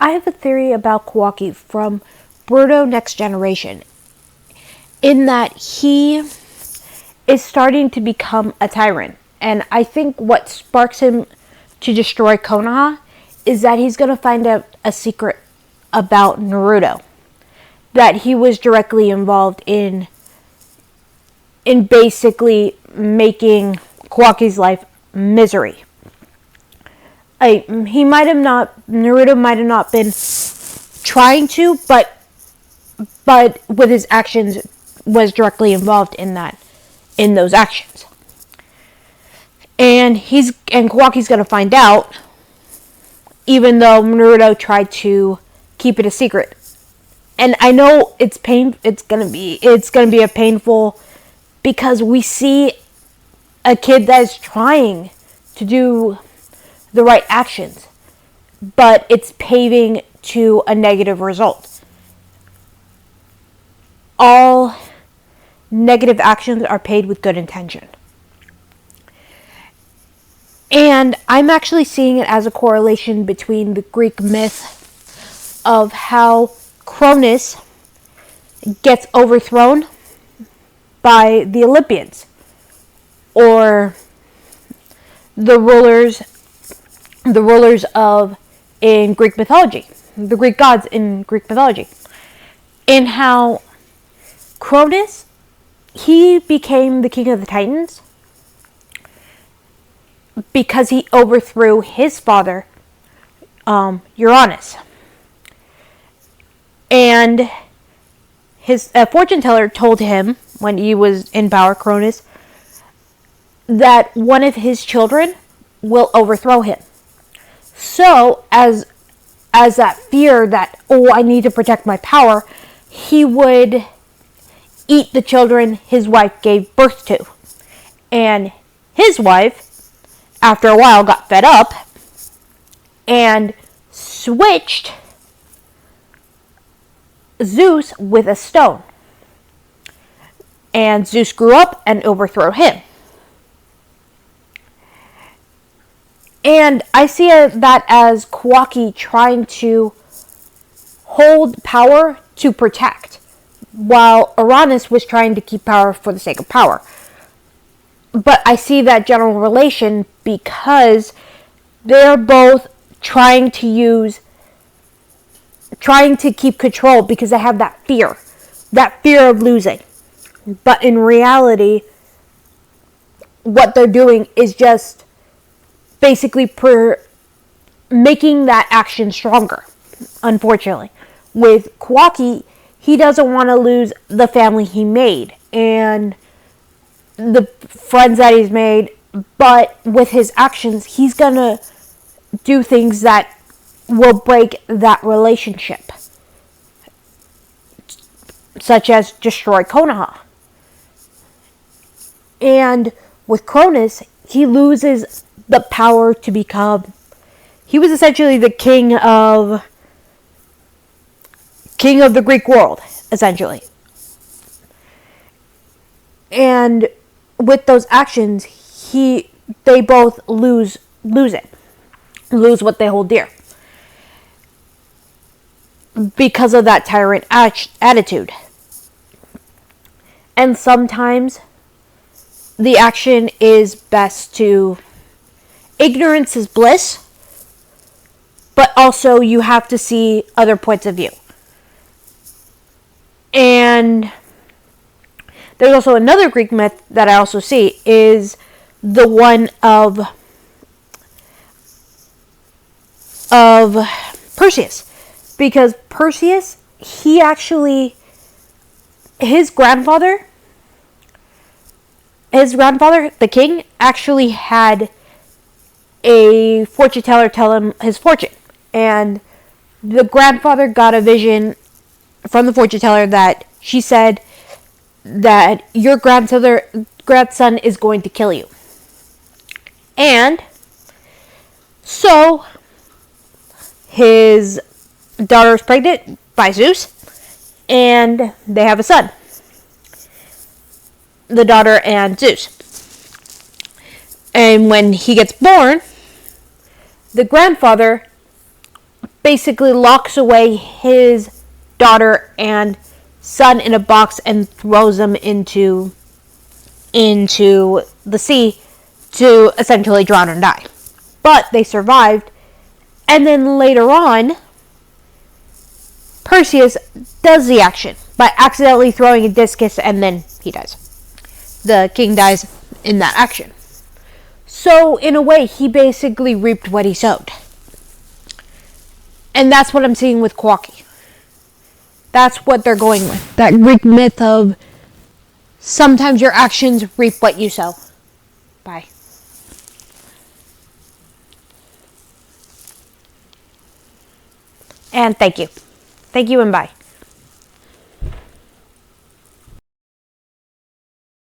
I have a theory about Kawaki from Boruto Next Generation, in that he is starting to become a tyrant. And I think what sparks him to destroy Konoha is that he's going to find out a secret about Naruto. That he was directly involved in basically making Kawaki's life misery. Naruto might have not been trying to, but with his actions was directly involved in those actions. And Kawaki's gonna find out, even though Naruto tried to keep it a secret. And I know it's gonna be a painful, because we see a kid that is trying to do the right actions, but it's paving to a negative result. All negative actions are paid with good intention. And I'm actually seeing it as a correlation between the Greek myth of how Cronus gets overthrown by the Olympians, or the rulers in Greek mythology, the Greek gods in Greek mythology, and how Cronus, he became the king of the Titans because he overthrew his father, Uranus. And his fortune teller told him, when he was in power, Cronus, that one of his children will overthrow him. So, as that fear that, I need to protect my power, he would eat the children his wife gave birth to. And his wife, after a while, got fed up and switched Zeus with a stone. And Zeus grew up and overthrew him. And I see that as Kawaki trying to hold power to protect, while Uranus was trying to keep power for the sake of power. But I see that general relation because they're both trying to keep control, because they have that fear of losing. But in reality, what they're doing is just basically making that action stronger, unfortunately. With Kawaki, he doesn't want to lose the family he made and the friends that he's made, but with his actions, he's gonna do things that will break that relationship, such as destroy Konoha. And with Cronus, he loses the power to become... He was essentially the king of the Greek world, essentially. And with those actions, they both lose it. Lose what they hold dear. Because of that tyrant attitude. And sometimes the action is best to... Ignorance is bliss, but also you have to see other points of view. And there's also another Greek myth that I also see, is the one of Perseus. Because Perseus, his grandfather, the king, actually had a fortune teller tell him his fortune. And the grandfather got a vision from the fortune teller that she said that your grandson is going to kill you. And so his daughter is pregnant by Zeus, and they have a son. The daughter and Zeus. And when he gets born, the grandfather basically locks away his daughter and son in a box and throws them into the sea to essentially drown and die. But they survived. And then later on, Perseus does the action by accidentally throwing a discus, and then he dies. The king dies in that action. So, in a way, he basically reaped what he sowed. And that's what I'm seeing with Kawaki. That's what they're going with. That Greek myth of sometimes your actions reap what you sow. Bye. And thank you. Thank you and bye.